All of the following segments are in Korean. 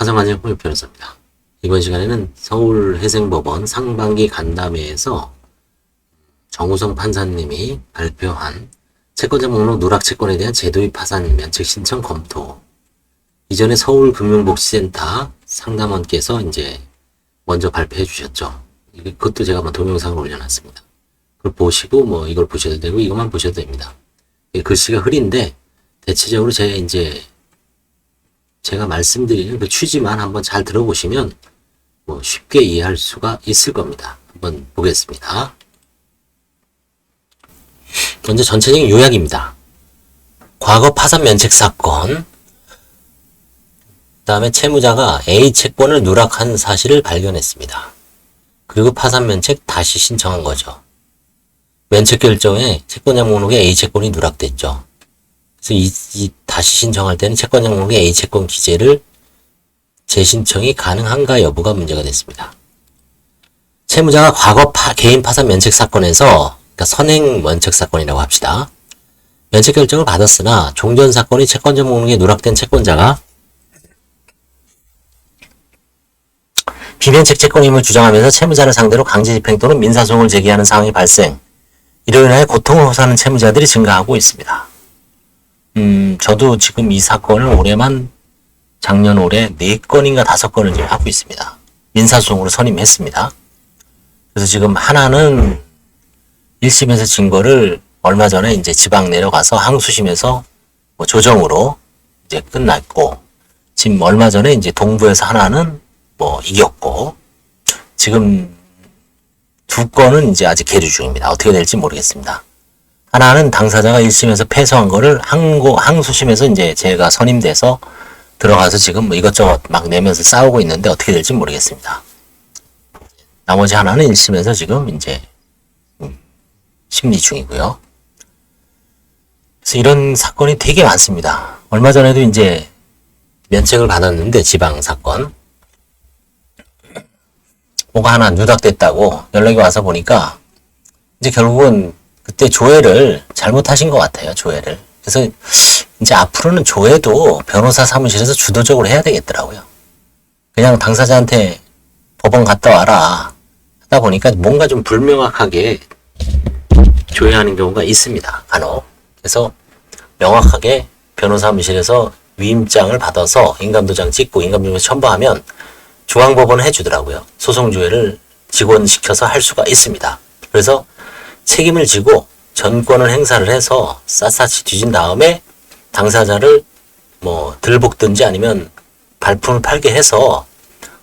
화성환의 홍익 변호사입니다. 이번 시간에는 서울회생법원 상반기 간담회에서 정우성 판사님이 발표한 채권자 목록 누락 채권에 대한 제도입 파산 면책 신청 검토. 이전에 서울금융복지센터 상담원께서 이제 먼저 발표해 주셨죠. 그것도 제가 동영상을 올려놨습니다. 그걸 보시고 이걸 보셔도 되고 이것만 보셔도 됩니다. 글씨가 흐린데 대체적으로 제가 말씀드리는 그 취지만 한번 잘 들어보시면 쉽게 이해할 수가 있을 겁니다. 한번 보겠습니다. 먼저 전체적인 요약입니다. 과거 파산 면책 사건, 그 다음에 채무자가 A 채권을 누락한 사실을 발견했습니다. 그리고 파산 면책 다시 신청한 거죠. 면책 결정에 채권자 목록에 A 채권이 누락됐죠. 그래서 이 다시 신청할 때는 채권자 목록의 A 채권 기재를 재신청이 가능한가 여부가 문제가 됐습니다. 채무자가 과거 개인 파산 면책 사건에서, 그러니까 선행 면책 사건이라고 합시다. 면책 결정을 받았으나 종전 사건이 채권자 목록에 누락된 채권자가 비면책 채권임을 주장하면서 채무자를 상대로 강제집행 또는 민사소송을 제기하는 상황이 발생, 이로 인하여 고통을 호소하는 채무자들이 증가하고 있습니다. 저도 지금 이 사건을 작년 올해 4건인가 5건을 지금 하고 있습니다. 민사소송으로 선임했습니다. 그래서 지금 하나는 1심에서 진 거를 얼마 전에 이제 지방 내려가서 항소심에서 조정으로 이제 끝났고, 지금 얼마 전에 이제 동부에서 하나는 이겼고, 지금 2건은 이제 아직 계류 중입니다. 어떻게 될지 모르겠습니다. 하나는 당사자가 1심에서 패소한 거를 항소심에서 이제 제가 선임돼서 들어가서 지금 이것저것 막 내면서 싸우고 있는데 어떻게 될지 모르겠습니다. 나머지 하나는 1심에서 지금 이제 심리 중이고요. 그래서 이런 사건이 되게 많습니다. 얼마 전에도 이제 면책을 받았는데 지방 사건 뭐가 하나 누락됐다고 연락이 와서 보니까 이제 결국은 그때 조회를 잘못하신 것 같아요. 조회를. 그래서 이제 앞으로는 조회도 변호사 사무실에서 주도적으로 해야 되겠더라고요. 그냥 당사자한테 법원 갔다 와라 하다 보니까 뭔가 좀 불명확하게 조회하는 경우가 있습니다. 간혹. 그래서 명확하게 변호사 사무실에서 위임장을 받아서 인감도장 찍고 인감증명 첨부하면 중앙법원은 해주더라고요. 소송조회를 직원시켜서 할 수가 있습니다. 그래서 책임을 지고 전권을 행사를 해서 샅샅이 뒤진 다음에 당사자를 들볶든지 아니면 발품을 팔게 해서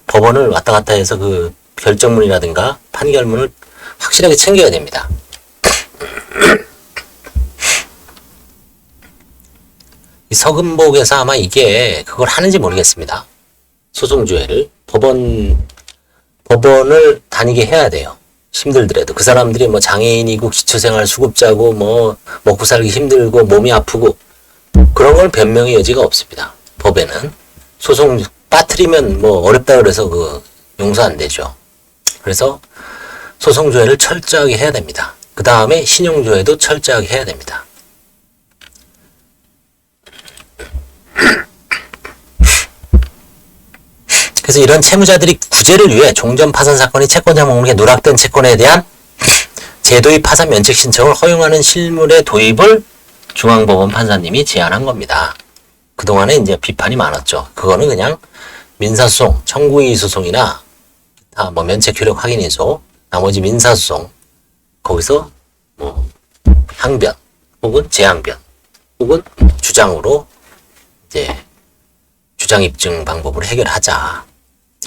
법원을 왔다 갔다 해서 그 결정문이라든가 판결문을 확실하게 챙겨야 됩니다. 이 서금복에서 아마 이게 그걸 하는지 모르겠습니다. 소송조회를 법원을 다니게 해야 돼요. 힘들더라도. 그 사람들이 장애인이고 기초생활수급자고 먹고 살기 힘들고 몸이 아프고 그런 걸 변명의 여지가 없습니다. 법에는. 소송 빠뜨리면 어렵다 그래서 용서 안 되죠. 그래서 소송조회를 철저하게 해야 됩니다. 그 다음에 신용조회도 철저하게 해야 됩니다. 그래서 이런 채무자들이 구제를 위해 종전 파산 사건이 채권자 목록에 누락된 채권에 대한 제도입 파산 면책 신청을 허용하는 실물의 도입을 중앙법원 판사님이 제안한 겁니다. 그동안에 이제 비판이 많았죠. 그거는 그냥 민사소송, 청구이의 소송이나 면책 효력 확인 인소, 나머지 민사소송, 거기서 항변, 혹은 재항변, 혹은 주장으로 이제 주장 입증 방법으로 해결하자.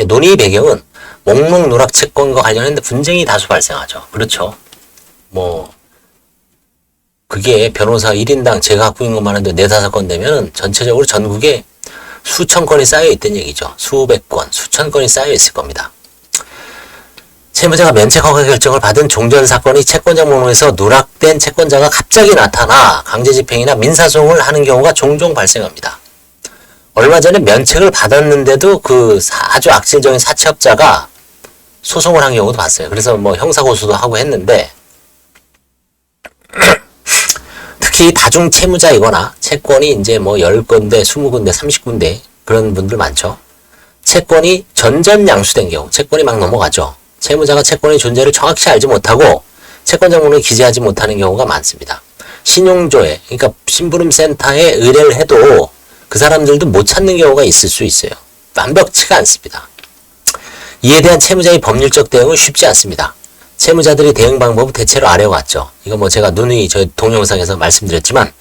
논의 배경은 목록 누락 채권과 관련해서 분쟁이 다수 발생하죠. 그렇죠. 그게 변호사 1인당 제가 갖고 있는 것만 해도 4-5건 되면 전체적으로 전국에 수천 건이 쌓여 있다는 얘기죠. 수백 건, 수천 건이 쌓여 있을 겁니다. 채무자가 면책 허가 결정을 받은 종전 사건이 채권자 목록에서 누락된 채권자가 갑자기 나타나 강제집행이나 민사소송을 하는 경우가 종종 발생합니다. 얼마 전에 면책을 받았는데도 아주 악질적인 사채업자가 소송을 한 경우도 봤어요. 그래서 형사고소도 하고 했는데 특히 다중 채무자이거나 채권이 이제 10군데, 20군데, 30군데 그런 분들 많죠. 채권이 전전양수된 경우, 채권이 막 넘어가죠. 채무자가 채권의 존재를 정확히 알지 못하고 채권자 목록에 기재하지 못하는 경우가 많습니다. 신용조회, 그러니까 심부름센터에 의뢰를 해도 그 사람들도 못 찾는 경우가 있을 수 있어요. 완벽치가 않습니다. 이에 대한 채무자의 법률적 대응은 쉽지 않습니다. 채무자들의 대응 방법은 대체로 아래와 같죠. 이거 뭐 제가 누누이 저희 동영상에서 말씀드렸지만,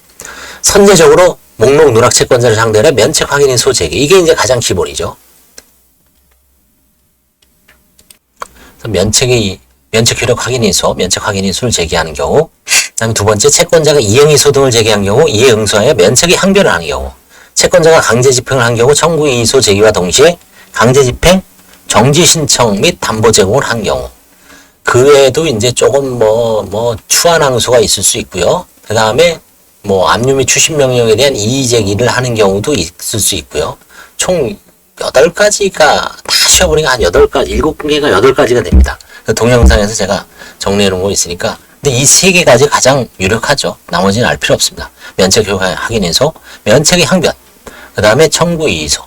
선제적으로 목록 누락 채권자를 상대로 면책 확인인소 제기. 이게 이제 가장 기본이죠. 면책 효력 확인인소, 면책 확인인소를 제기하는 경우. 그다음에 두 번째, 채권자가 이행인소 등을 제기한 경우 이에 응수하여 면책의 항변을 하는 경우. 채권자가 강제집행을 한 경우 청구인소 제기와 동시에 강제집행, 정지신청 및 담보 제공을 한 경우. 그 외에도 이제 조금 추한 항소가 있을 수 있고요. 그 다음에 압류 및 추심 명령에 대한 이의 제기를 하는 경우도 있을 수 있고요. 총 8가지가 다 쉬어보니까 한 8가지, 7개가 8가지가 됩니다. 그 동영상에서 제가 정리해 놓은 거 있으니까. 근데 이 3개까지 가장 유력하죠. 나머지는 알 필요 없습니다. 면책 효력 확인인소, 면책의 항변, 그 다음에 청구 이의소.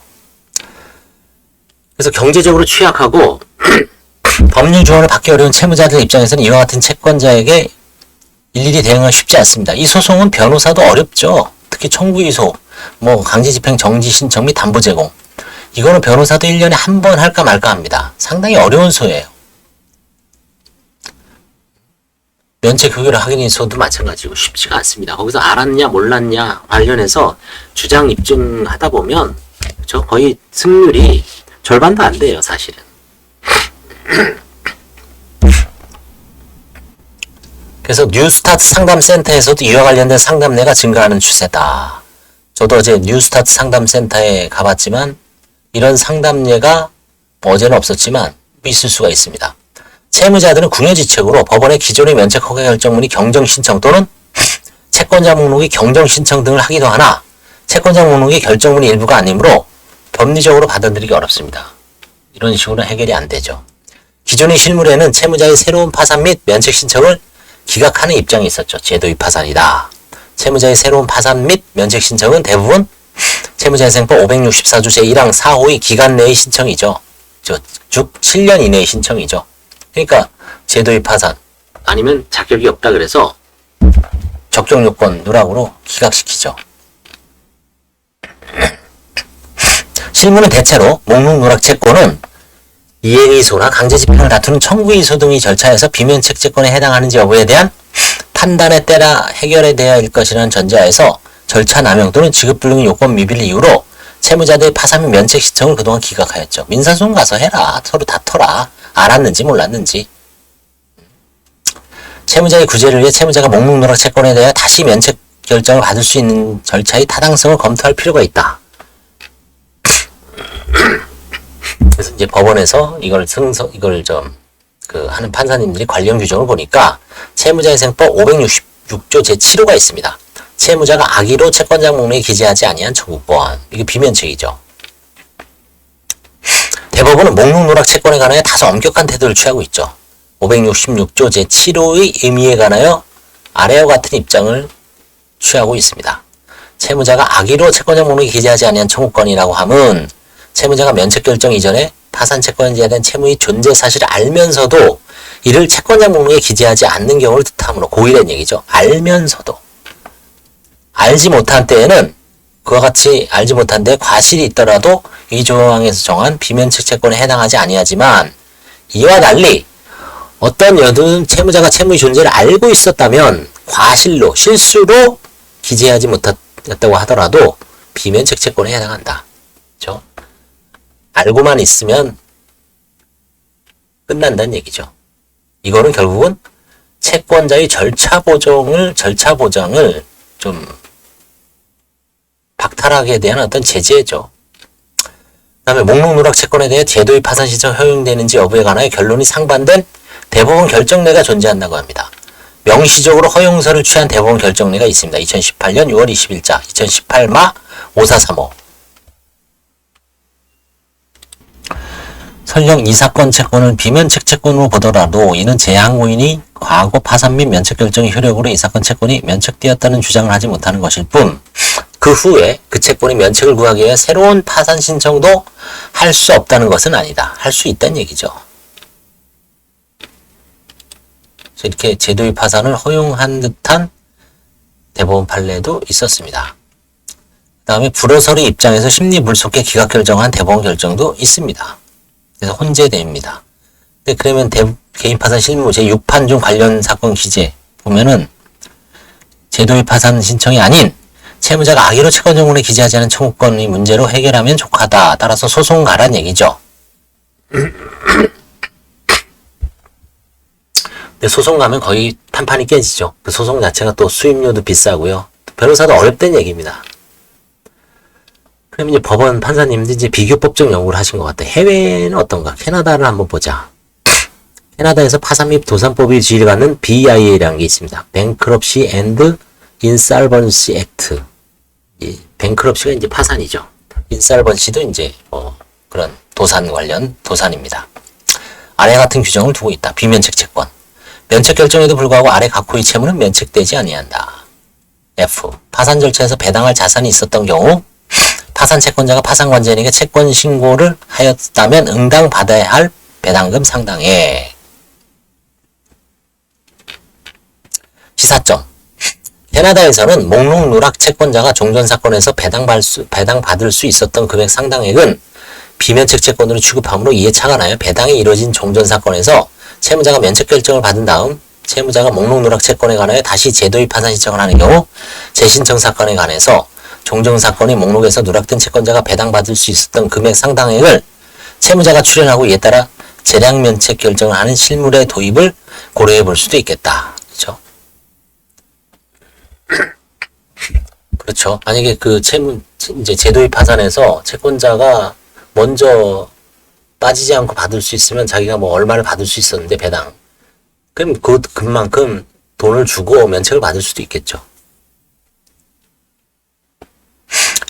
그래서 경제적으로 취약하고 법률 조언을 받기 어려운 채무자들 입장에서는 이와 같은 채권자에게 일일이 대응하기 쉽지 않습니다. 이 소송은 변호사도 어렵죠. 특히 청구이소, 강제집행 정지신청 및 담보 제공. 이거는 변호사도 1년에 한 번 할까 말까 합니다. 상당히 어려운 소예요. 면책 효력 확인인소도 마찬가지고 쉽지가 않습니다. 거기서 알았냐 몰랐냐 관련해서 주장 입증하다 보면 거의 승률이 절반도 안 돼요, 사실은. 그래서 뉴스타트 상담센터에서도 이와 관련된 상담례가 증가하는 추세다. 저도 어제 뉴스타트 상담센터에 가봤지만 이런 상담례가 어제는 없었지만 있을 수가 있습니다. 채무자들은 궁여지책으로 법원의 기존의 면책 허가 결정문이 경정신청 또는 채권자 목록이 경정신청 등을 하기도 하나 채권자 목록이 결정문이 일부가 아니므로 법리적으로 받아들이기 어렵습니다. 이런 식으로 해결이 안 되죠. 기존의 실물에는 채무자의 새로운 파산 및 면책 신청을 기각하는 입장이 있었죠. 제도의 파산이다. 채무자의 새로운 파산 및 면책 신청은 대부분 채무자회생법 564조 제1항 4호의 기간 내의 신청이죠. 즉 7년 이내의 신청이죠. 그러니까 제도의 파산 아니면 자격이 없다 그래서 적정 요건 누락으로 기각시키죠. 실무는 대체로 목록 누락 채권은 이행이소나 강제집행을 다투는 청구이소 등의 절차에서 비면책 채권에 해당하는지 여부에 대한 판단에 따라 해결해야 할 것이라는 전제하에서 절차 남용 또는 지급불능 요건 미비를 이유로 채무자들의 파산 및 면책 신청을 그동안 기각하였죠. 민사소송 가서 해라. 서로 다퉈라. 알았는지 몰랐는지. 채무자의 구제를 위해 채무자가 목록 누락 채권에 대해 다시 면책 결정을 받을 수 있는 절차의 타당성을 검토할 필요가 있다. 그래서 이제 법원에서 하는 판사님들이 관련 규정을 보니까 채무자회생법 566조 제7호가 있습니다. 채무자가 악의로 채권자 목록에 기재하지 아니한 청구권. 이게 비면책이죠. 대법원은 목록 누락 채권에 관하여 다소 엄격한 태도를 취하고 있죠. 566조 제7호의 의미에 관하여 아래와 같은 입장을 취하고 있습니다. 채무자가 악의로 채권자 목록에 기재하지 아니한 청구권이라고 함은 채무자가 면책 결정 이전에 파산 채권자에 대한 채무의 존재 사실을 알면서도 이를 채권자 목록에 기재하지 않는 경우를 뜻하므로 고의란 얘기죠. 알면서도. 알지 못한 때에는 그와 같이 알지 못한 데에 과실이 있더라도 이 조항에서 정한 비면책 채권에 해당하지 아니하지만 이와 달리 어떤 여든 채무자가 채무의 존재를 알고 있었다면 과실로 실수로 기재하지 못했다고 하더라도 비면책 채권에 해당한다. 그렇죠? 알고만 있으면 끝난다는 얘기죠. 이거는 결국은 채권자의 절차 보장을 좀 박탈하게 대한 어떤 제재죠. 그 다음에 목록 누락 채권에 대해 제도의 파산 신청 허용되는지 여부에 관하여 결론이 상반된 대법원 결정례가 존재한다고 합니다. 명시적으로 허용서를 취한 대법원 결정례가 있습니다. 2018년 6월 20일자 2018마 5435. 설령 이 사건 채권을 비면책 채권으로 보더라도 이는 재항고인이 과거 파산 및 면책 결정의 효력으로 이 사건 채권이 면책되었다는 주장을 하지 못하는 것일 뿐 그 후에 그 채권이 면책을 구하기 위해 새로운 파산 신청도 할 수 없다는 것은 아니다. 할 수 있다는 얘기죠. 이렇게 제도의 파산을 허용한 듯한 대법원 판례도 있었습니다. 그 다음에 불허설의 입장에서 심리불속해 기각 결정한 대법원 결정도 있습니다. 그래서 혼재됩니다. 근데 그러면 개인 파산 실무 제6판 중 관련 사건 기재 보면은 제도의 파산 신청이 아닌 채무자가 악의로 채권 정보를 기재하지 않은 청구권의 문제로 해결하면 족하다. 따라서 소송 가란 얘기죠. 근데 소송 가면 거의 판판이 깨지죠. 그 소송 자체가 또 수임료도 비싸고요. 변호사도 어렵다는 얘기입니다. 그러면 이제 법원 판사님들이 이제 비교법적 연구를 하신 것 같아요. 해외는 어떤가? 캐나다를 한번 보자. 캐나다에서 파산 및 도산법이 지휘를 받는 BIA라는 게 있습니다. Bankruptcy and Insolvency Act. 이 뱅크럽시가 이제 파산이죠. 인설번시도 이제 그런 도산 관련 도산입니다. 아래 같은 규정을 두고 있다. 비면책 채권. 면책 결정에도 불구하고 아래 각호의 채무는 면책되지 아니한다. F. 파산 절차에서 배당할 자산이 있었던 경우 파산 채권자가 파산 관계인에게 채권 신고를 하였다면 응당 받아야 할 배당금 상당에. 시사점. 캐나다에서는 목록 누락 채권자가 종전사건에서 배당받을 수 있었던 금액 상당액은 비면책 채권으로 취급함으로 이에 착안하여 배당이 이루어진 종전사건에서 채무자가 면책 결정을 받은 다음 채무자가 목록 누락 채권에 관하여 다시 제도의 파산 신청을 하는 경우 재신청 사건에 관해서 종전사건이 목록에서 누락된 채권자가 배당받을 수 있었던 금액 상당액을 채무자가 출연하고 이에 따라 재량 면책 결정을 하는 실물의 도입을 고려해 볼 수도 있겠다. 그렇죠? 그렇죠. 만약에 그 이제 제도의 파산에서 채권자가 먼저 빠지지 않고 받을 수 있으면 자기가 뭐 얼마를 받을 수 있었는데 배당. 그럼 그만큼 돈을 주고 면책을 받을 수도 있겠죠.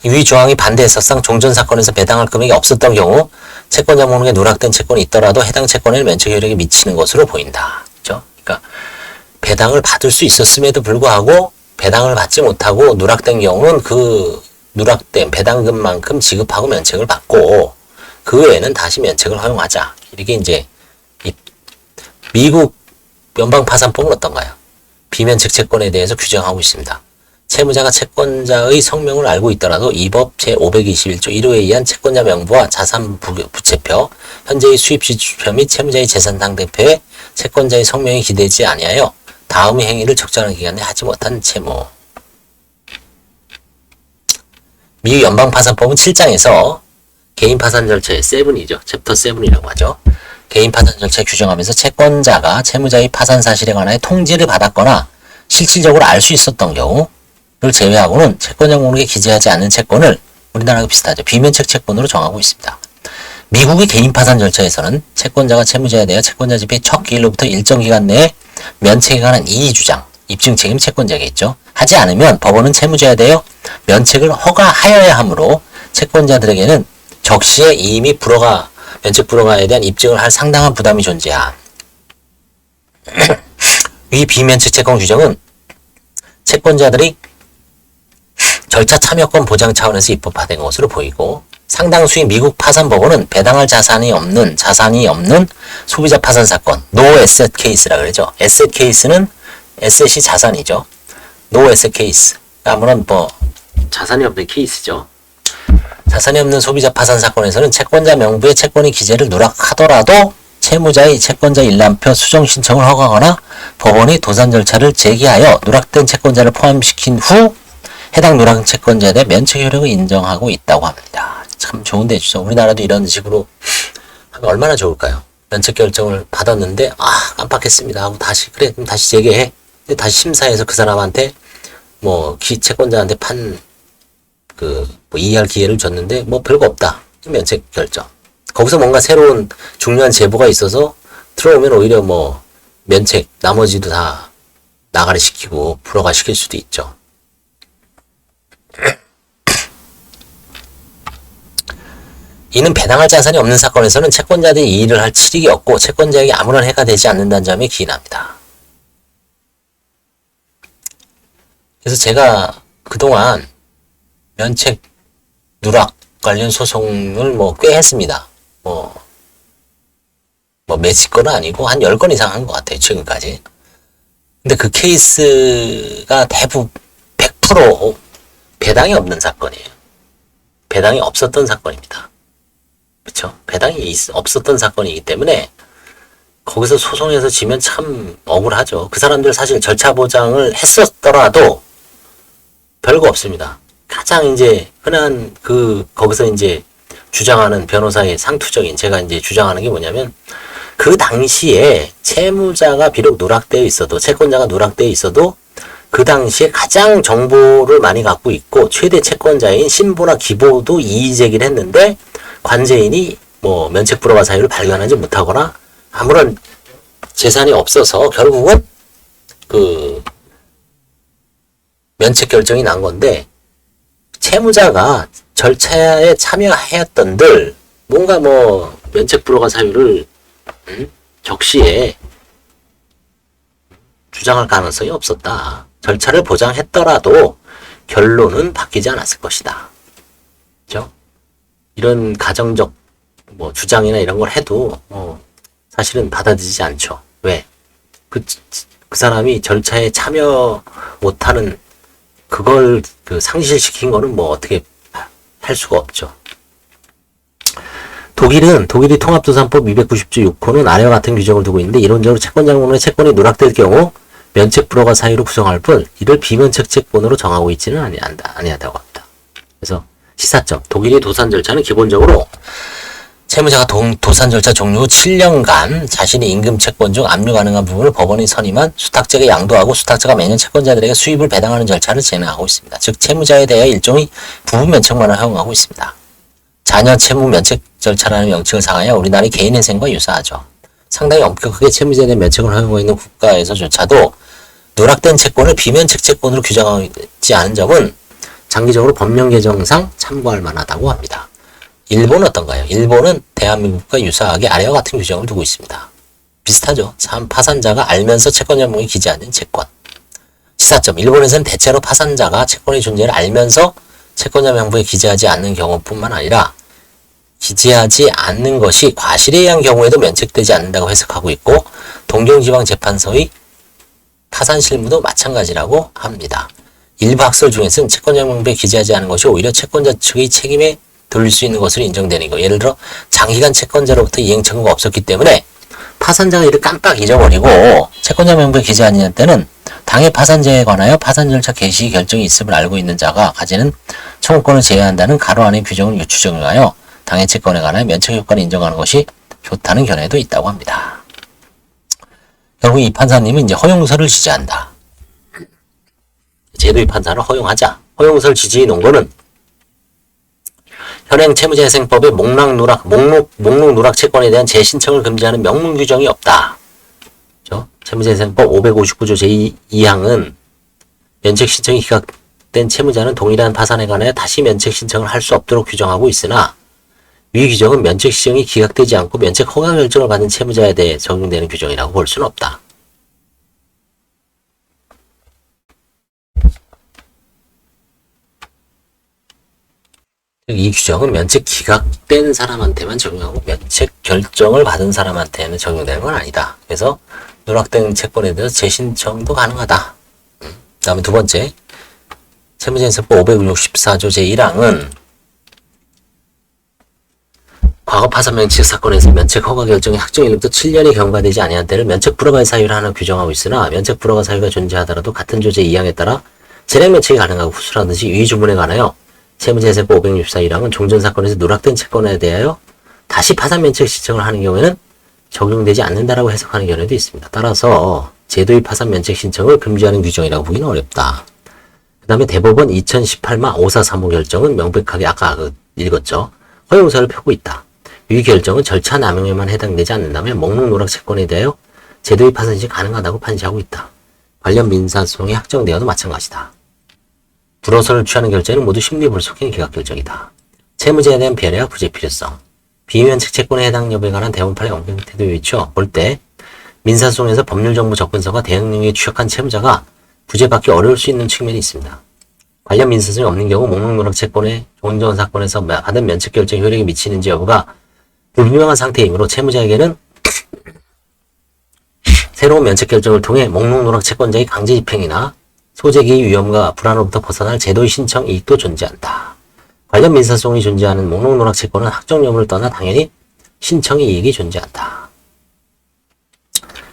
위 조항이 반대해서상 종전사건에서 배당할 금액이 없었던 경우 채권자 목록에 누락된 채권이 있더라도 해당 채권에는 면책 효력이 미치는 것으로 보인다. 그렇죠? 그러니까 배당을 받을 수 있었음에도 불구하고 배당을 받지 못하고 누락된 경우는 그 누락된 배당금만큼 지급하고 면책을 받고 그 외에는 다시 면책을 허용하자. 이렇게 이제 미국 연방파산법은 어떤가요? 비면책 채권에 대해서 규정하고 있습니다. 채무자가 채권자의 성명을 알고 있더라도 이 법 제521조 1호에 의한 채권자 명부와 자산 부채표, 현재의 수입 지출표 및 채무자의 재산 상대표에 채권자의 성명이 기재되지 아니하여 다음의 행위를 적절한 기간에 하지 못한 채무. 미국 연방파산법은 7장에서 개인 파산 절차의 7이죠. 챕터 7이라고 하죠. 개인 파산 절차 규정하면서 채권자가 채무자의 파산 사실에 관하여 통지를 받았거나 실질적으로 알 수 있었던 경우를 제외하고는 채권자 목록에 기재하지 않는 채권을 우리나라하고 비슷하죠. 비면책 채권으로 정하고 있습니다. 미국의 개인 파산 절차에서는 채권자가 채무자에 대해 채권자 집행 첫 기일로부터 일정 기간 내에 면책에 관한 이의 주장, 입증 책임 채권자에게 있죠. 하지 않으면 법원은 채무자에 대해 면책을 허가하여야 하므로 채권자들에게는 적시에 이미 면책 불허가에 대한 입증을 할 상당한 부담이 존재함. 위 비면책 채권 규정은 채권자들이 절차 참여권 보장 차원에서 입법화된 것으로 보이고 상당수의 미국 파산법원은 배당할 자산이 없는 소비자 파산 사건, no asset case라 그러죠. asset case는 asset이 자산이죠. no asset case. 아무런 자산이 없는 케이스죠. 자산이 없는 소비자 파산 사건에서는 채권자 명부에 채권의 기재를 누락하더라도 채무자의 채권자 일람표 수정 신청을 허가하거나 법원이 도산 절차를 제기하여 누락된 채권자를 포함시킨 후 해당 누락 채권자에 대해 면책 효력을 인정하고 있다고 합니다. 참 좋은데 주죠. 우리나라도 이런 식으로 하면 얼마나 좋을까요? 면책 결정을 받았는데 깜빡했습니다 하고 다시 그래 그럼 다시 재개해. 근데 다시 심사해서 그 사람한테 채권자한테 이해할 기회를 줬는데 별거 없다. 면책 결정. 거기서 뭔가 새로운 중요한 제보가 있어서 들어오면 오히려 면책 나머지도 다 나가리 시키고 불허가 시킬 수도 있죠. 이는 배당할 자산이 없는 사건에서는 채권자들이 이의를 할 칠익이 없고 채권자에게 아무런 해가 되지 않는다는 점에 기인합니다. 그래서 제가 그동안 면책 누락 관련 소송을 뭐 꽤 했습니다. 몇십 건은 아니고 한 10건 이상 한 것 같아요. 지금까지. 근데 그 케이스가 대부분 100% 배당이 없는 사건이에요. 배당이 없었던 사건입니다. 그렇죠? 배당이 없었던 사건이기 때문에 거기서 소송에서 지면 참 억울하죠. 그 사람들 사실 절차 보장을 했었더라도 별거 없습니다. 가장 이제 흔한 거기서 이제 주장하는 변호사의 상투적인 제가 이제 주장하는 게 뭐냐면 그 당시에 채무자가 비록 누락되어 있어도 채권자가 누락되어 있어도 그 당시에 가장 정보를 많이 갖고 있고 최대 채권자인 신보나 기보도 이의 제기를 했는데 관제인이 뭐 면책 불허가 사유를 발견하지 못하거나 아무런 재산이 없어서 결국은 그 면책 결정이 난 건데 채무자가 절차에 참여하였던들 뭔가 뭐 면책 불허가 사유를 적시에 주장할 가능성이 없었다. 절차를 보장했더라도 결론은 바뀌지 않았을 것이다. 그죠? 이런 가정적 뭐 주장이나 이런 걸 해도 사실은 받아들이지 않죠. 왜? 그 사람이 절차에 참여 못하는 그걸 상실시킨 거는 뭐 어떻게 할 수가 없죠. 독일이 통합도산법 290조 6호는 아래와 같은 규정을 두고 있는데 이론적으로 채권자금의 채권이 누락될 경우 면책 불허가 사유로 구성할 뿐 이를 비면책 채권으로 정하고 있지는 아니하다고 합니다. 그래서 시사점 독일의 도산 절차는 기본적으로 채무자가 도산 절차 종료 후 7년간 자신의 임금 채권 중 압류 가능한 부분을 법원이 선임한 수탁자에게 양도하고 수탁자가 매년 채권자들에게 수입을 배당하는 절차를 진행하고 있습니다. 즉 채무자에 대해 일종의 부분 면책만을 허용하고 있습니다. 자녀 채무 면책 절차라는 명칭을 사용하여 우리나라의 개인회생과 유사하죠. 상당히 엄격하게 채무자에 대한 면책을 허용하고 있는 국가에서조차도 누락된 채권을 비면책 채권으로 규정하지 않은 점은 장기적으로 법령 개정상 참고할 만하다고 합니다. 일본은 어떤가요? 일본은 대한민국과 유사하게 아래와 같은 규정을 두고 있습니다. 비슷하죠. 참 파산자가 알면서 채권자 명부에 기재하는 채권. 시사점 일본에서는 대체로 파산자가 채권의 존재를 알면서 채권자 명부에 기재하지 않는 경우뿐만 아니라 기재하지 않는 것이 과실에 의한 경우에도 면책되지 않는다고 해석하고 있고 동경지방재판소의 파산 실무도 마찬가지라고 합니다. 일부 학설 중에서는 채권자 명부에 기재하지 않은 것이 오히려 채권자 측의 책임에 돌릴 수 있는 것으로 인정되는 거. 예를 들어 장기간 채권자로부터 이행 청구가 없었기 때문에 파산자가 이를 깜빡 잊어버리고 채권자 명부에 기재하지 않을 때는 당해 파산자에 관하여 파산 절차 개시 결정이 있음을 알고 있는 자가 가지는 청구권을 제외한다는 가로 안의 규정을 유추 적용하여 당해 채권에 관하여 면책 효과를 인정하는 것이 좋다는 견해도 있다고 합니다. 결국 이 판사님은 이제 허용서를 지지한다. 제도의 판사를 허용하자. 허용서를 지지해 놓은 거는 현행 채무재생법에 목록 누락 채권에 대한 재신청을 금지하는 명문 규정이 없다. 그렇죠? 채무재생법 559조 제2항은 면책 신청이 기각된 채무자는 동일한 파산에 관하여 다시 면책 신청을 할 수 없도록 규정하고 있으나 위 규정은 면책 신청이 기각되지 않고 면책 허가 결정을 받은 채무자에 대해 적용되는 규정이라고 볼 수는 없다. 이 규정은 면책 기각된 사람한테만 적용하고 면책 결정을 받은 사람한테는 적용되는 건 아니다. 그래서 누락된 채권에 대해서 재신청도 가능하다. 그 다음에 두 번째 채무재생법 564조 제1항은 과거 파산 면책 사건에서 면책 허가 결정이 확정일로부터 7년이 경과되지 아니한 때를 면책 불허가의 사유를 하나 규정하고 있으나 면책 불허가 사유가 존재하더라도 같은 조제 2항에 따라 재량 면책이 가능하고 후술하듯이 위 주문에 관하여 채무재생법 564 1항은 종전사건에서 누락된 채권에 대하여 다시 파산 면책 신청을 하는 경우에는 적용되지 않는다라고 해석하는 견해도 있습니다. 따라서 제도의 파산 면책 신청을 금지하는 규정이라고 보기는 어렵다. 그 다음에 대법원 2018마 5435 결정은 명백하게 아까 읽었죠. 허용서를 펴고 있다. 위 결정은 절차 남용에만 해당되지 않는다면 목록 누락 채권에 대하여 제도의 파산 신청 가능하다고 판시하고 있다. 관련 민사소송이 확정되어도 마찬가지다. 불허서를 취하는 결정은 모두 심리불속행 기각 결정이다. 채무자에 대한 배려와 구제 필요성, 비면책 채권에 해당 여부에 관한 대법원 판례 엄격 태도에 비춰 볼 때 민사소송에서 법률정보 접근서가 대응 능력에 취약한 채무자가 구제받기 어려울 수 있는 측면이 있습니다. 관련 민사성이 없는 경우 목록 누락 채권의 종전 사건에서 받은 면책 결정 효력이 미치는지 여부가 불분명한 상태이므로 채무자에게는 새로운 면책 결정을 통해 목록 누락 채권자의 강제 집행이나 소재기의 위험과 불안으로부터 벗어날 제도의 신청 이익도 존재한다. 관련 민사소송이 존재하는 목록 누락 채권은 확정 여부를 떠나 당연히 신청의 이익이 존재한다.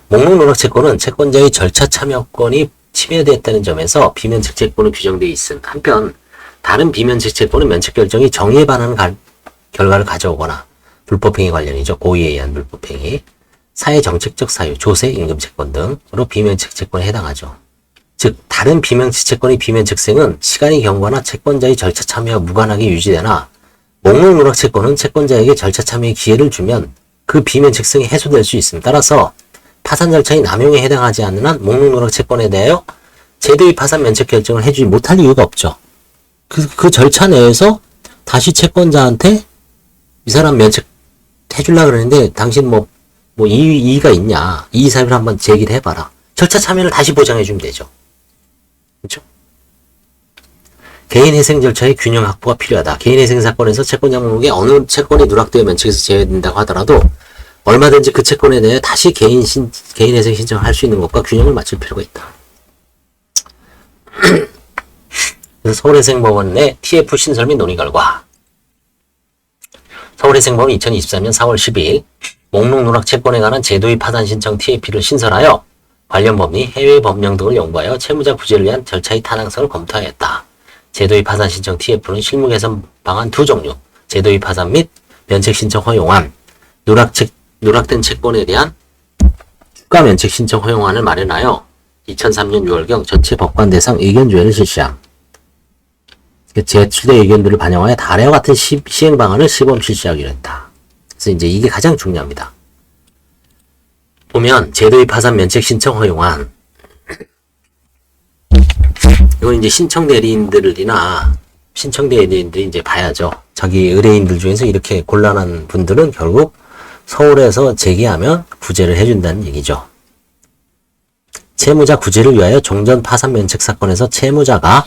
목록 누락 채권은 채권자의 절차 참여권이 침해되었다는 점에서 비면책 채권으로 규정되어 있음. 한편 다른 비면책 채권은 면책 결정이 정의에 반하는 결과를 가져오거나 불법행위 관련이죠. 고의에 의한 불법행위, 사회정책적 사유, 조세, 임금 채권 등으로 비면책 채권에 해당하죠. 즉 다른 비면책 채권의 비면책성은 시간이 경과나 채권자의 절차 참여와 무관하게 유지되나 목록 누락 채권은 채권자에게 절차 참여의 기회를 주면 그 비면책성이 해소될 수 있음. 따라서 파산 절차의 남용에 해당하지 않는 한 목록 누락 채권에 대하여 제도의 파산 면책 결정을 해주지 못할 이유가 없죠. 그 절차 내에서 다시 채권자한테 이 사람 면책 해주려고 그러는데 당신 뭐 이의가 있냐, 이의 사유를 한번 제기를 해봐라. 절차 참여를 다시 보장해주면 되죠. 그렇죠? 개인회생 절차의 균형 확보가 필요하다. 개인회생 사건에서 채권자 목록에 어느 채권이 누락되어 면책에서 제외된다고 하더라도 얼마든지 그 채권에 대해 다시 개인회생 신청을 할 수 있는 것과 균형을 맞출 필요가 있다. 그래서 서울회생법원 내 TF 신설 및 논의 결과 서울회생법은 2023년 4월 12일 목록 누락 채권에 관한 제도의 파산 신청 TF를 신설하여 관련 법리, 해외 법령 등을 연구하여 채무자 구제를 위한 절차의 타당성을 검토하였다. 제도의 파산 신청 TF는 실무 개선 방안 두 종류, 제도의 파산 및 면책 신청 허용안, 누락된 채권에 대한 추가 면책 신청 허용안을 마련하여 2003년 6월경 전체 법관 대상 의견조회를 실시함. 제출된 의견들을 반영하여 다래와 같은 시행 방안을 시범 실시하기로 했다. 그래서 이제 이게 가장 중요합니다. 보면 제도의 파산 면책 신청 허용안, 이건 이제 신청 대리인들이 이제 봐야죠. 자기 의뢰인들 중에서 이렇게 곤란한 분들은 결국 서울에서 제기하면 구제를 해준다는 얘기죠. 채무자 구제를 위하여 종전 파산 면책 사건에서 채무자가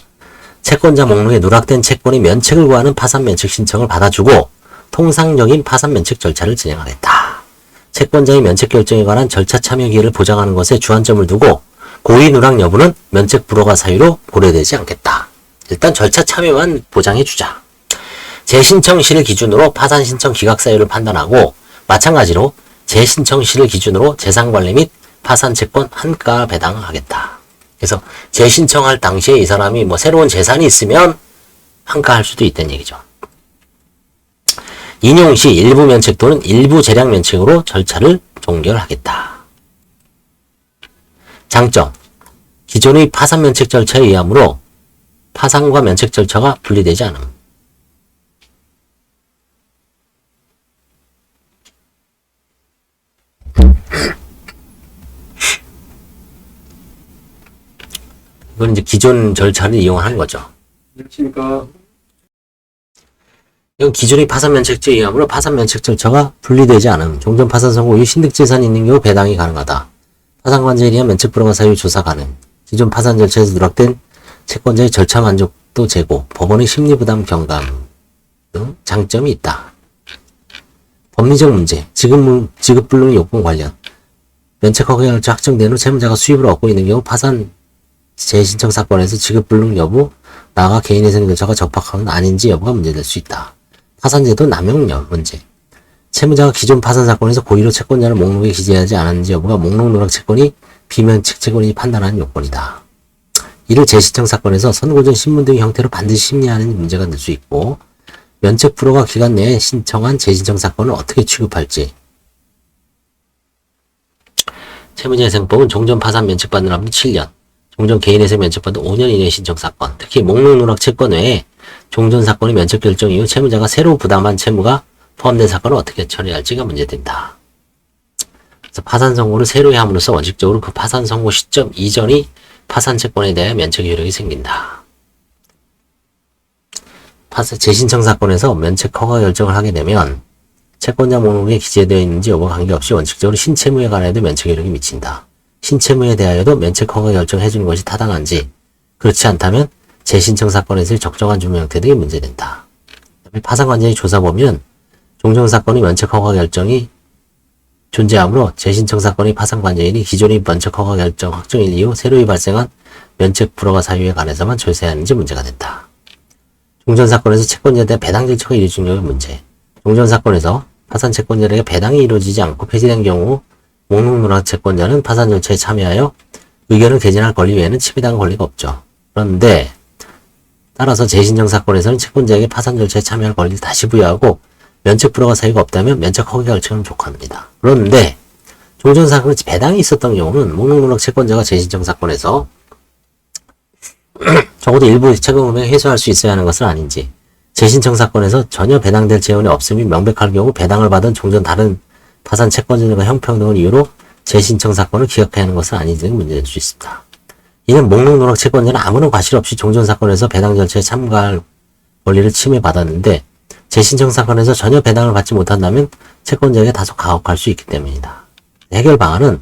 채권자 목록에 누락된 채권의 면책을 구하는 파산 면책 신청을 받아주고 통상적인 파산 면책 절차를 진행하겠다. 채권자의 면책 결정에 관한 절차 참여 기회를 보장하는 것에 주안점을 두고 고의 누락 여부는 면책 불허가 사유로 고려되지 않겠다. 일단 절차 참여만 보장해주자. 재신청 시를 기준으로 파산 신청 기각 사유를 판단하고 마찬가지로 재신청 시를 기준으로 재산관리 및 파산 채권 한가 배당하겠다. 그래서 재신청할 당시에 이 사람이 새로운 재산이 있으면 한가할 수도 있다는 얘기죠. 인용 시 일부 면책 또는 일부 재량 면책으로 절차를 종결하겠다. 장점, 기존의 파산 면책 절차에 의하므로 파산과 면책 절차가 분리되지 않음. 이건 이제 기존 절차를 이용하는 거죠. 안녕하십니까. 이건 기존의 파산 면책제에 의하므로 파산 면책 절차가 분리되지 않음. 종전 파산 선고 이후 신득재산이 있는 경우 배당이 가능하다. 파산관제에 의한 면책 불허가 사유 조사 가능. 기존 파산 절차에서 누락된 채권자의 절차 만족도 제고, 법원의 심리부담 경감 등 장점이 있다. 법리적 문제, 지급불능 요건 관련. 면책 허가 결정 확정된 후 채무자가 수입을 얻고 있는 경우 파산 재신청 사건에서 지급불능 여부, 나아가 개인회생 절차가 적합한 아닌지 여부가 문제될 수 있다. 파산제도 남용 문제. 채무자가 기존 파산 사건에서 고의로 채권자를 목록에 기재하지 않았는지 여부가 목록 누락 채권이 비면책 채권이 판단하는 요건이다. 이를 재신청 사건에서 선고전 신문 등의 형태로 반드시 심리하는 문제가 될 수 있고, 면책 불허가 기간 내에 신청한 재신청 사건을 어떻게 취급할지. 채무자회생법은 종전 파산 면책받는 합은 7년, 종전 개인회생 면책받은 5년 이내 신청 사건, 특히 목록 누락 채권 외에 종전 사건의 면책 결정 이후 채무자가 새로 부담한 채무가 포함된 사건을 어떻게 처리할지가 문제된다. 그래서 파산 선고를 새로 함으로써 원칙적으로 그 파산 선고 시점 이전이 파산 채권에 대해 면책 효력이 생긴다. 재신청 사건에서 면책 허가 결정을 하게 되면 채권자 목록에 기재되어 있는지 여부와 관계없이 원칙적으로 신채무에 관해도 면책 효력이 미친다. 신채무에 대하여도 면책 허가 결정을 해주는 것이 타당한지, 그렇지 않다면 재신청 사건에서의 적정한 주문 형태 등이 문제된다. 파산관계의 조사 보면 종전사건의 면책허가 결정이 존재하므로 재신청 사건의 파산관계인이 기존의 면책허가 결정 확정일 이후 새로이 발생한 면책 불허가 사유에 관해서만 조사해야 하는지 문제가 된다. 종전사건에서 채권자에 대한 배당 절차가 이루어진 문제. 종전사건에서 파산 채권자에게 배당이 이루어지지 않고 폐지된 경우 목록 누락 채권자는 파산 절차에 참여하여 의견을 개진할 권리 외에는 침해당할 권리가 없죠. 그런데 따라서 재신청 사건에서는 채권자에게 파산 절차에 참여할 권리를 다시 부여하고 면책 불허가 사유가 없다면 면책 허가 결정을 족합니다. 그런데 종전 사건에 배당이 있었던 경우는 목록 누락 채권자가 재신청 사건에서 적어도 일부 채권 금액을 회수할 수 있어야 하는 것은 아닌지, 재신청 사건에서 전혀 배당될 재원이 없음이 명백할 경우 배당을 받은 종전 다른 파산 채권자들과 형평 등을 이유로 재신청 사건을 기각해야 하는 것은 아닌지 등이 문제될 수 있습니다. 이는 목록 누락 채권자는 아무런 과실 없이 종전 사건에서 배당 절차에 참가할 권리를 침해받았는데 재신청 사건에서 전혀 배당을 받지 못한다면 채권자에게 다소 가혹할 수 있기 때문이다. 해결 방안은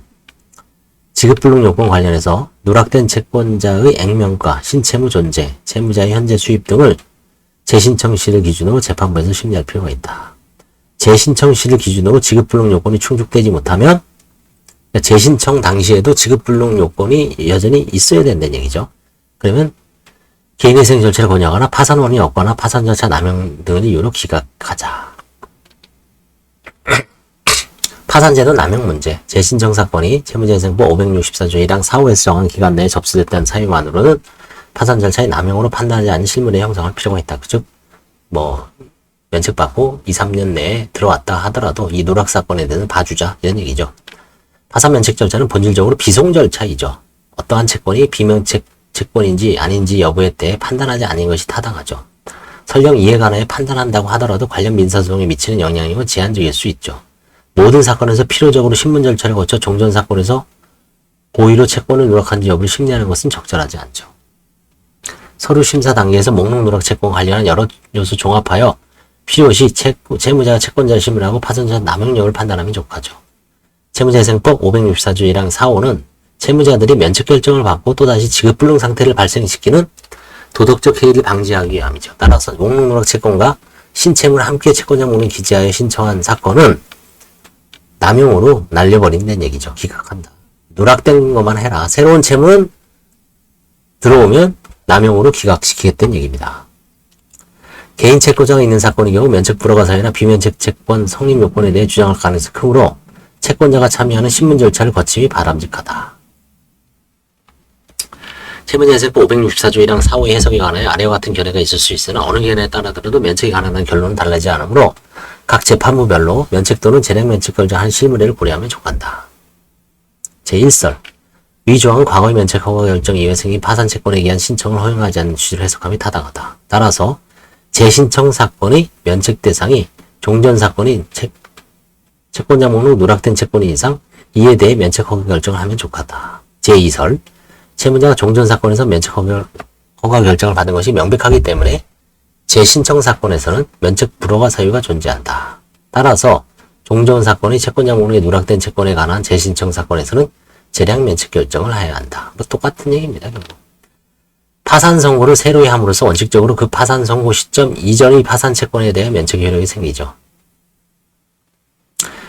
지급불능 요건 관련해서 누락된 채권자의 액면가, 신채무 존재, 채무자의 현재 수입 등을 재신청 시를 기준으로 재판부에서 심리할 필요가 있다. 재신청 시를 기준으로 지급불능 요건이 충족되지 못하면 재신청 당시에도 지급불능 요건이 여전히 있어야 된다는 얘기죠. 그러면 개인회생 절차를 권유하거나 파산원이 없거나 파산 절차 남용 등을 이유로 기각하자. 파산제도 남용 문제. 재신청 사건이 채무재생법 564조 1항 4호에서 정한 기간 내에 접수됐다는 사유만으로는 파산 절차의 남용으로 판단하지 않은 실물의 형성할 필요가 있다. 즉, 면책받고 2, 3년 내에 들어왔다 하더라도 이 누락 사건에 대해서 봐주자. 이런 얘기죠. 파산 면책 절차는 본질적으로 비송 절차이죠. 어떠한 채권이 비면책 채권인지 아닌지 여부에 대해 판단하지 않은 것이 타당하죠. 설령 이에 관하여 판단한다고 하더라도 관련 민사소송에 미치는 영향력은 제한적일 수 있죠. 모든 사건에서 필요적으로 신문 절차를 거쳐 종전 사건에서 고의로 채권을 누락한지 여부를 심리하는 것은 적절하지 않죠. 서류 심사 단계에서 목록 누락 채권 관련한 여러 요소 종합하여 필요시 채무자가 채권자를 신문하고 파산자 남용력을 판단하면 족하죠. 채무재생법 564조 1항 4호는 채무자들이 면책 결정을 받고 또다시 지급불능 상태를 발생시키는 도덕적 해이를 방지하기 위함이죠. 따라서 목록 누락 채권과 신채무를 함께 채권자 목록에 기재하여 신청한 사건은 남용으로 날려버린다는 얘기죠. 기각한다. 누락된 것만 해라. 새로운 채무는 들어오면 남용으로 기각시키겠다는 얘기입니다. 개인 채권자가 있는 사건의 경우 면책 불허가 사유나 비면책 채권 성립 요건에 대해 주장할 가능성이 크므로 채권자가 참여하는 신문 절차를 거침이 바람직하다. 채무재생법 564조 1항 4호의 해석에 관하여 아래와 같은 견해가 있을 수 있으나 어느 견해에 따르더라도 면책이 가능한 결론은 달라지지 않으므로 각 재판부별로 면책 또는 재량 면책 결정한 실무례를 고려하면 족한다. 제1설 위 조항은 과거의 면책 허가 결정 이후에 생긴 파산 채권에 의한 신청을 허용하지 않는 취지를 해석함이 타당하다. 따라서 재신청 사건의 면책 대상이 종전 사건인 채권자 목록 누락된 채권인 이상 이에 대해 면책 허가 결정을 하면 족하다. 제2설 채무자가 종전 사건에서 면책 허가 결정을 받은 것이 명백하기 때문에 재신청 사건에서는 면책 불허가 사유가 존재한다. 따라서 종전 사건이 채권자 목록에 누락된 채권에 관한 재신청 사건에서는 재량 면책 결정을 해야 한다. 똑같은 얘기입니다. 결국. 파산 선고를 새로이 함으로써 원칙적으로 그 파산 선고 시점 이전의 파산 채권에 대해 면책 효력이 생기죠.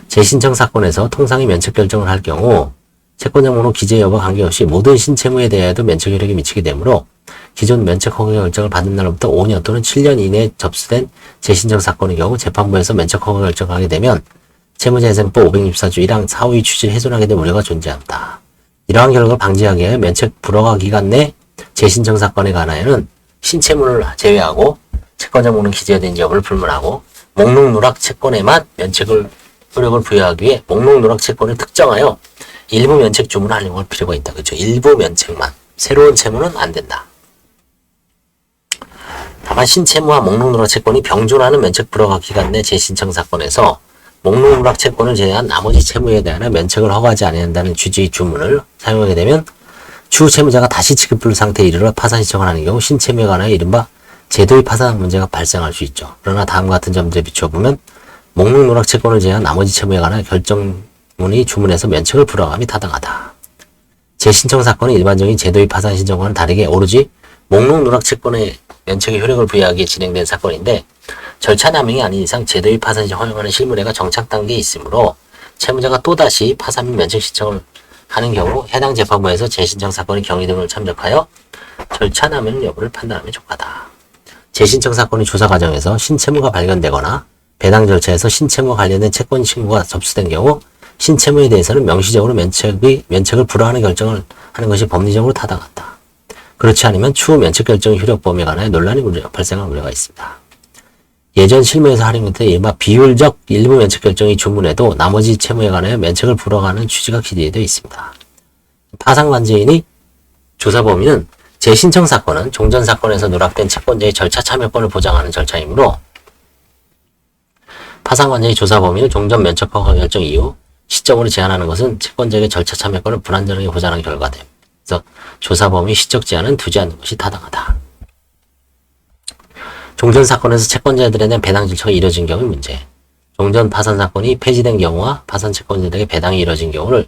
재신청 사건에서 통상의 면책 결정을 할 경우 채권자 목록 기재 여부와 관계없이 모든 신채무에 대해도 면책 효력이 미치게 되므로 기존 면책 허가 결정을 받은 날로부터 5년 또는 7년 이내에 접수된 재신청 사건의 경우 재판부에서 면책 허가 결정하게 되면 채무재생법 564조 1항 4호의 취지를 훼손하게 될 우려가 존재한다. 이러한 결과를 방지하기 위해 면책 불허가 기간 내 재신청 사건에 관하여는 신채무를 제외하고 채권자 목록 기재된 여부를 불문하고 목록 누락 채권에만 면책을 효력을 부여하기 위해 목록 누락 채권을 특정하여 일부 면책 주문을 활용할 필요가 있다. 그렇죠? 일부 면책만. 새로운 채무는 안 된다. 다만 신채무와 목록 누락 채권이 병존하는 면책 불허가 기간 내 재신청 사건에서 목록 누락 채권을 제외한 나머지 채무에 대한 면책을 허가하지 않는다는 취지의 주문을 사용하게 되면 추후 채무자가 다시 지급불능 상태에 이르러 파산 신청을 하는 경우 신채무에 관하여 이른바 제도의 파산 문제가 발생할 수 있죠. 그러나 다음과 같은 점들에 비춰보면 목록 누락 채권을 제외한 나머지 채무에 관하여 결정문의 주문에서 면책을 불허함이 타당하다. 재신청 사건은 일반적인 제도의 파산 신청과는 다르게 오로지 목록 누락 채권의 면책의 효력을 부여하기 위해 진행된 사건인데 절차 남용이 아닌 이상 제도의 파산 시 허용하는 실무례가 정착 단계에 있으므로 채무자가 또다시 파산 및 면책 신청을 하는 경우 해당 재판부에서 재신청 사건의 경위 등을 참작하여 절차 남용 여부를 판단하면 족하다. 재신청 사건의 조사 과정에서 신채무가 발견되거나 배당 절차에서 신채무와 관련된 채권 신고가 접수된 경우 신채무에 대해서는 명시적으로 면책을 불허하는 결정을 하는 것이 법리적으로 타당하다. 그렇지 않으면 추후 면책 결정 효력 범위에 관하여 논란이 발생할 우려가 있습니다. 예전 실무에서 활용된 이른바 비율적 일부 면책 결정이 주문해도 나머지 채무에 관하여 면책을 불허하는 취지가 기재되어 있습니다. 파산관제인이 조사 범위는 재신청 사건은 종전 사건에서 누락된 채권자의 절차 참여권을 보장하는 절차이므로 파산관제의 조사 범위는 종전 면책 허가 결정 이후 시점으로 제한하는 것은 채권자에게 절차 참여권을 불완전하게 보장하는 결과됨. 그래서 조사 범위 시적 제한은 두지 않는 것이 타당하다. 종전 사건에서 채권자들에 대한 배당 절차가 이뤄진 경우의 문제. 종전 파산 사건이 폐지된 경우와 파산 채권자들에게 배당이 이뤄진 경우를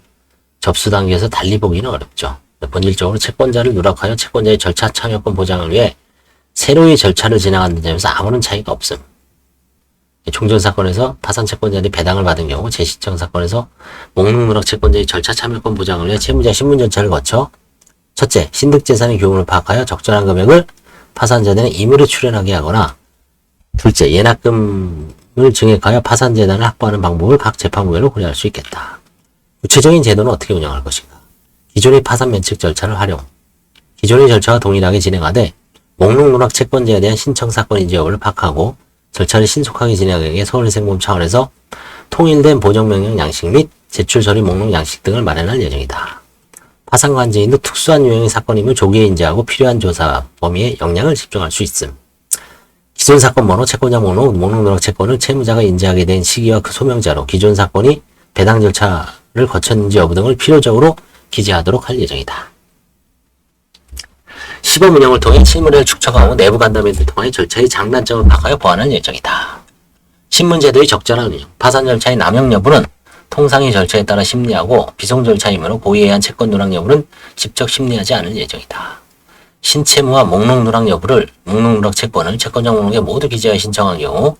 접수 단계에서 달리 보기는 어렵죠. 본질적으로 채권자를 누락하여 채권자의 절차 참여권 보장을 위해 새로의 절차를 진행하는 점에서 아무런 차이가 없음. 종전 사건에서 파산 채권자들이 배당을 받은 경우 재신청 사건에서 목록 누락 채권자의 절차 참여권 보장을 위해 채무자 신문 절차를 거쳐 첫째, 신득재산의 교훈을 파악하여 적절한 금액을 파산재단에 임의로 출연하게 하거나 둘째, 예납금을 증액하여 파산재단을 확보하는 방법을 각 재판부별로 고려할 수 있겠다. 구체적인 제도는 어떻게 운영할 것인가? 기존의 파산 면책 절차를 활용. 기존의 절차와 동일하게 진행하되 목록 누락 채권자에 대한 신청 사건인지 여부를 파악하고 절차를 신속하게 진행하기 위해 서울회생범 차원에서 통일된 보정명령 양식 및 제출 처리 목록 양식 등을 마련할 예정이다. 파산관제인도 특수한 유형의 사건임을 조기에 인지하고 필요한 조사 범위에 역량을 집중할 수 있음. 기존 사건 번호, 채권자 목록, 목록 누락 채권을 채무자가 인지하게 된 시기와 그 소명자로 기존 사건이 배당 절차를 거쳤는지 여부 등을 필요적으로 기재하도록 할 예정이다. 시범 운영을 통해 실무례를 축적하고 내부 간담회를 통해 절차의 장단점을 파악하여 보완할 예정이다. 신문제도의 적절한 운영, 파산 절차의 남용 여부는 통상의 절차에 따라 심리하고 비송 절차이므로 고의에 의한 채권 누락 여부는 직접 심리하지 않을 예정이다. 신채무와 목록 누락 여부를 목록 누락 채권을 채권자 목록에 모두 기재하여 신청한 경우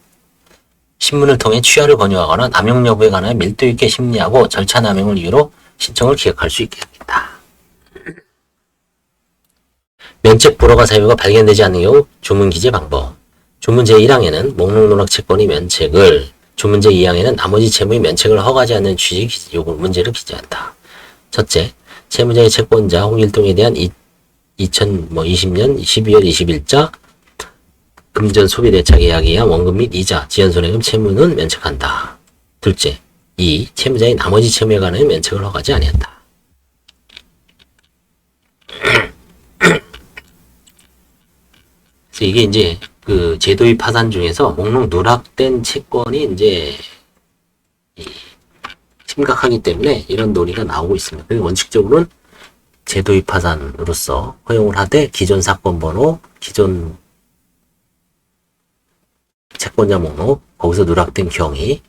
신문을 통해 취하를 권유하거나 남용 여부에 관하여 밀도 있게 심리하고 절차 남용을 이유로 신청을 기각할 수 있겠다. 면책 불허가 사유가 발견되지 않는 경우 주문 기재 방법. 주문 제1항에는 목록 누락 채권의 면책을, 주문 제2항에는 나머지 채무의 면책을 허가하지 않는 취지 요구 문제를 기재한다. 첫째, 채무자의 채권자 홍일동에 대한 2020년 12월 20일자 금전 소비대차 계약에 의한 원금 및 이자, 지연손해금 채무는 면책한다. 둘째, 2. 채무자의 나머지 채무에 관하여 면책을 허가하지 아니한다. 그래서 이게 이제 그 제도의 파산 중에서 목록 누락된 채권이 이제 심각하기 때문에 이런 논의가 나오고 있습니다. 원칙적으로는 제도의 파산으로서 허용을 하되 기존 사건 번호, 기존 채권자 목록, 거기서 누락된 경위를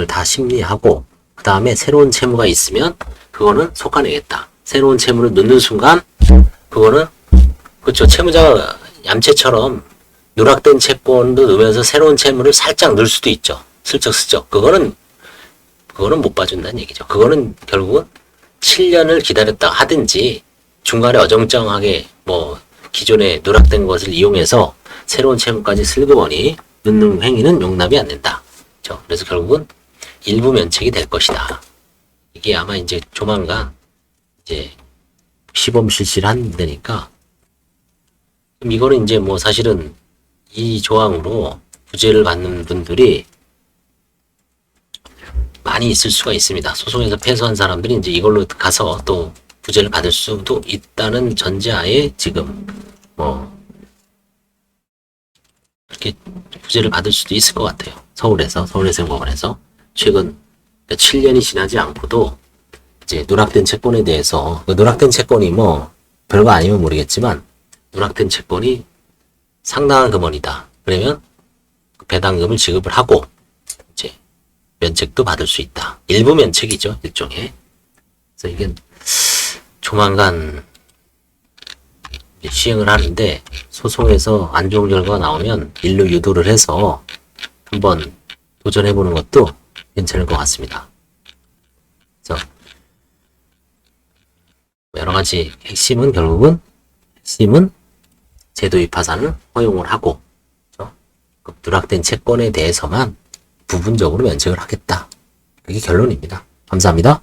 다 심리하고 그 다음에 새로운 채무가 있으면 그거는 속아내겠다. 새로운 채무를 넣는 순간 그거는 그렇죠. 채무자가 얌체처럼 누락된 채권도 넣으면서 새로운 채무를 살짝 넣을 수도 있죠. 슬쩍슬쩍. 그거는 못 봐준다는 얘기죠. 그거는 결국은 7년을 기다렸다 하든지 중간에 어정쩡하게 뭐 기존에 누락된 것을 이용해서 새로운 채무까지 슬그머니 넣는 행위는 용납이 안 된다. 그렇죠? 그래서 결국은 일부 면책이 될 것이다. 이게 아마 이제 조만간 이제 시범 실시를 한다니까 그럼 이거는 이제 뭐 사실은 이 조항으로 구제를 받는 분들이 많이 있을 수가 있습니다. 소송에서 패소한 사람들이 이제 이걸로 가서 또 구제를 받을 수도 있다는 전제하에 지금 뭐 이렇게 구제를 받을 수도 있을 것 같아요. 서울회생법원에서 최근 7년이 지나지 않고도 이제 누락된 채권에 대해서 누락된 채권이 뭐 별거 아니면 모르겠지만 누락된 채권이 상당한 금원이다. 그러면 배당금을 지급을 하고 이제 면책도 받을 수 있다. 일부 면책이죠. 일종의. 그래서 이게 조만간 시행을 하는데 소송에서 안 좋은 결과가 나오면 일로 유도를 해서 한번 도전해보는 것도 괜찮을 것 같습니다. 그래서 여러 가지 핵심은 제도 입하사는 허용을 하고, 그렇죠? 누락된 채권에 대해서만 부분적으로 면책을 하겠다. 그게 결론입니다. 감사합니다.